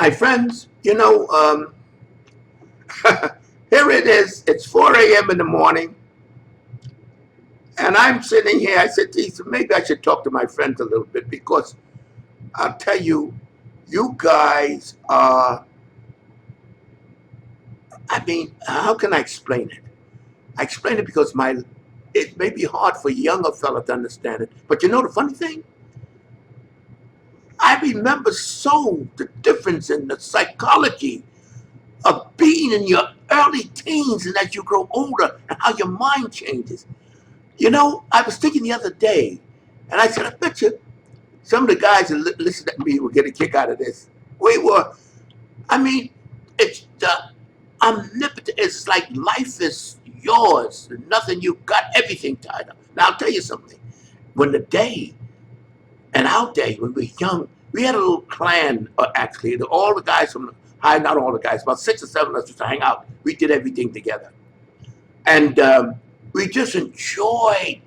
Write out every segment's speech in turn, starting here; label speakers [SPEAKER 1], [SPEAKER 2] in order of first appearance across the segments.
[SPEAKER 1] My friends, here it is. It's 4 a.m. in the morning, and I'm sitting here. I said to Ethan, maybe I should talk to my friends a little bit because I'll tell you, you guys are, I mean, how can I explain it? I explain it because it may be hard for a younger fella to understand it. But you know the funny thing? I remember so the difference in the psychology of being in your early teens and as you grow older and how your mind changes. I was thinking the other day, and I said, I bet you some of the guys that listen to me will get a kick out of this. We were, I mean, it's the omnipotent. It's like life is yours. Nothing, you got everything tied up. Now, I'll tell you something. When the day, in our day, when we were young, we had a little clan, actually. All the guys from the high, not all the guys, about 6 or 7 of us used to hang out. We did everything together. And we just enjoyed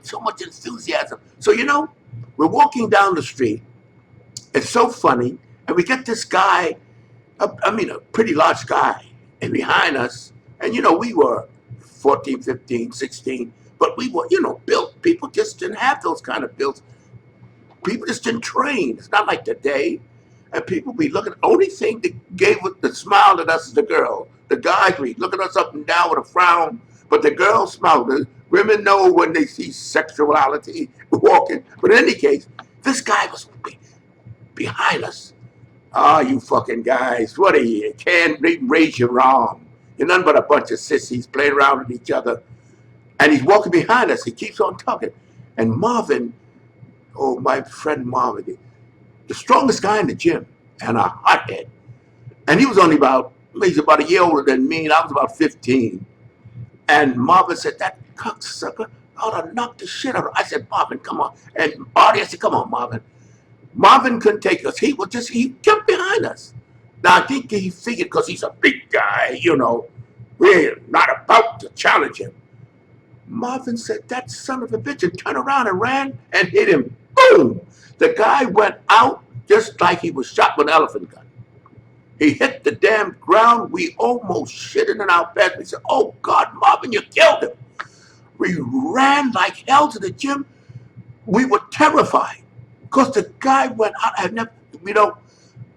[SPEAKER 1] so much enthusiasm. So, we're walking down the street. It's so funny. And we get this guy, a pretty large guy, and behind us. And, we were 14, 15, 16. But we were, built. People just didn't have those kind of builds. People just didn't train. It's not like today. And people be looking, the only thing that gave the smile at us is the girl. The guys be looking us up and down with a frown, but the girls smile. The women know when they see sexuality walking. But in any case, this guy was behind us. Ah, you fucking guys, what are you? You can't even raise your arm. You're nothing but a bunch of sissies playing around with each other. And he's walking behind us. He keeps on talking. And Marvin, oh, my friend Marvin, the strongest guy in the gym and a hothead. And he's about a year older than me, and I was about 15. And Marvin said, that cocksucker ought to knock the shit out of him. I said, Marvin, come on. And Artie, I said, come on, Marvin. Marvin couldn't take us. He kept behind us. Now, I think he figured because he's a big guy, we're not about to challenge him. Marvin said, that son of a bitch, and turned around and ran and hit him. Boom! The guy went out just like he was shot with an elephant gun. He hit the damn ground. We almost shitted in our beds. We said, oh, God, Marvin, you killed him. We ran like hell to the gym. We were terrified because the guy went out.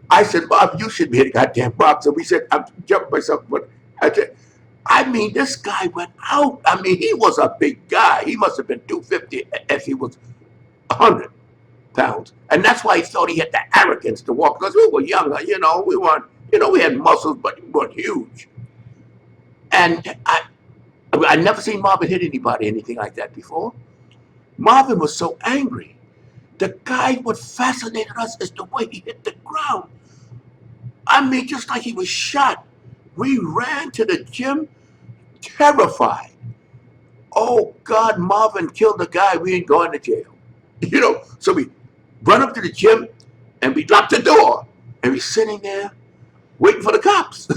[SPEAKER 1] I said, Bob, you should be a goddamn boxer. We said, I'm jumping myself, but this guy went out. He was a big guy. He must have been 250 if he was 100 pounds. And that's why he thought he had the arrogance to walk, because we were younger, we weren't, we had muscles, but we weren't huge. And I never seen Marvin hit anybody, anything like that before. Marvin was so angry. The guy, what fascinated us is the way he hit the ground. Just like he was shot. We ran to the gym terrified. Oh, God, Marvin killed the guy. We ain't going to jail. So we run up to the gym and we lock the door. And we're sitting there waiting for the cops.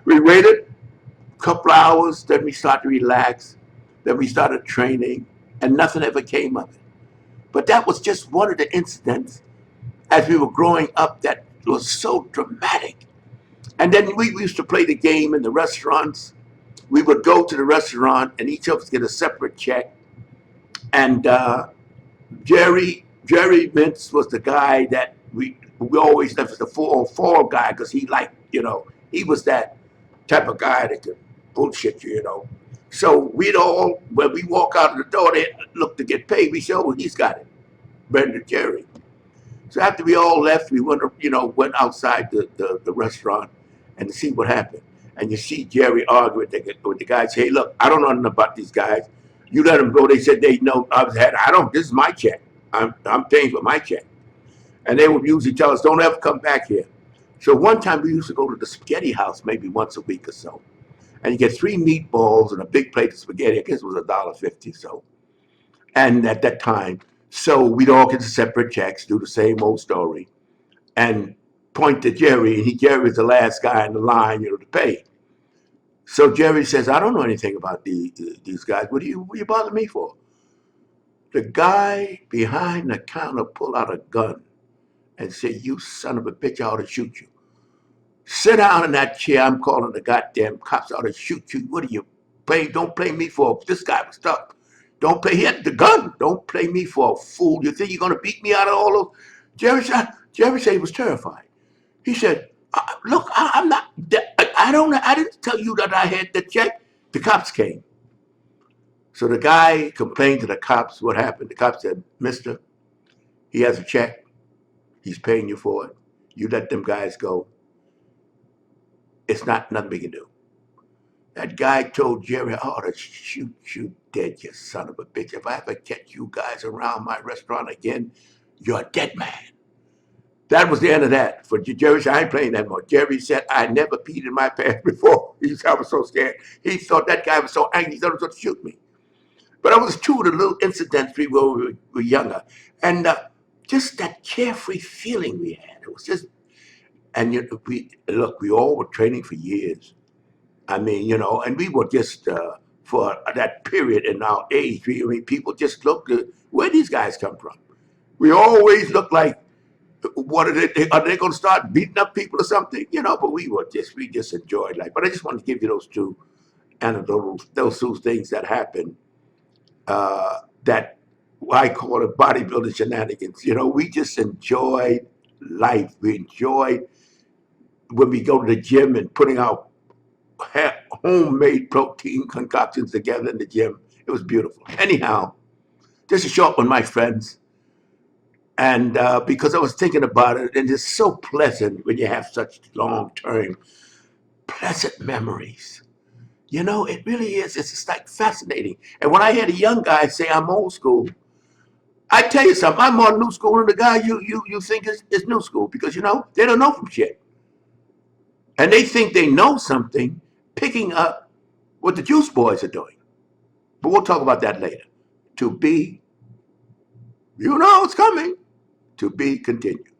[SPEAKER 1] We waited a couple of hours. Then we started to relax. Then we started training. And nothing ever came of it. But that was just one of the incidents as we were growing up that was so dramatic. And then we used to play the game in the restaurants. We would go to the restaurant and each of us get a separate check. And Jerry Mintz was the guy that we always left as the fall guy because he liked, he was that type of guy that could bullshit you. So when we walk out of the door, they look to get paid. We say, oh, he's got it, Brenda Jerry. So after we all left, we went outside the restaurant and to see what happened. And you see Jerry argue with the guys. Hey, look, I don't know nothing about these guys. You let them go. They said they know this is my check. I'm paying for my check. And they would usually tell us, don't ever come back here. So one time we used to go to the spaghetti house maybe once a week or so. And you get 3 meatballs and a big plate of spaghetti. I guess it was $1.50 so. And at that time, so we'd all get separate checks, do the same old story, and point to Jerry. And Jerry was the last guy in the line, to pay. So Jerry says, I don't know anything about these guys. What do you bother me for? The guy behind the counter pulled out a gun and say, "You son of a bitch, I ought to shoot you. Sit down in that chair. I'm calling the goddamn cops. I ought to shoot you. What are you playing? Don't play me for this guy was stuck. Don't play. He had the gun. Don't play me for a fool. You think you're gonna beat me out of all those?" Jerry said he was terrified. He said, "Look, I'm not. I don't. I didn't tell you that I had the check." The cops came. So the guy complained to the cops. What happened? The cops said, "Mister, he has a check. He's paying you for it. You let them guys go. It's not nothing we can do." That guy told Jerry, "I ought to shoot you dead, you son of a bitch. If I ever catch you guys around my restaurant again, you're a dead man." That was the end of that. For Jerry said, "I ain't playing that more." Jerry said, "I never peed in my pants before." He said, "I was so scared." He thought that guy was so angry, he thought he was going to shoot me. But it was two of the little incidents we were younger. And just that carefree feeling we had. It was just, and we all were training for years. I mean, and we were just, for that period in our age, people just looked at where these guys come from. We always looked like, what are they going to start beating up people or something? But we just enjoyed life. But I just wanted to give you those two anecdotes, those two things that happened, that I call it bodybuilding shenanigans. We just enjoyed life. We enjoyed when we go to the gym and putting our homemade protein concoctions together in the gym. It was beautiful. Anyhow, just a short one, my friends. And because I was thinking about it, and it's so pleasant when you have such long-term pleasant memories. It really is. It's just like fascinating. And when I hear the young guys say I'm old school, I tell you something, I'm more new school than the guy you think is new school, because they don't know from shit. And they think they know something, picking up what the juice boys are doing. But we'll talk about that later. To be, it's coming, to be continued.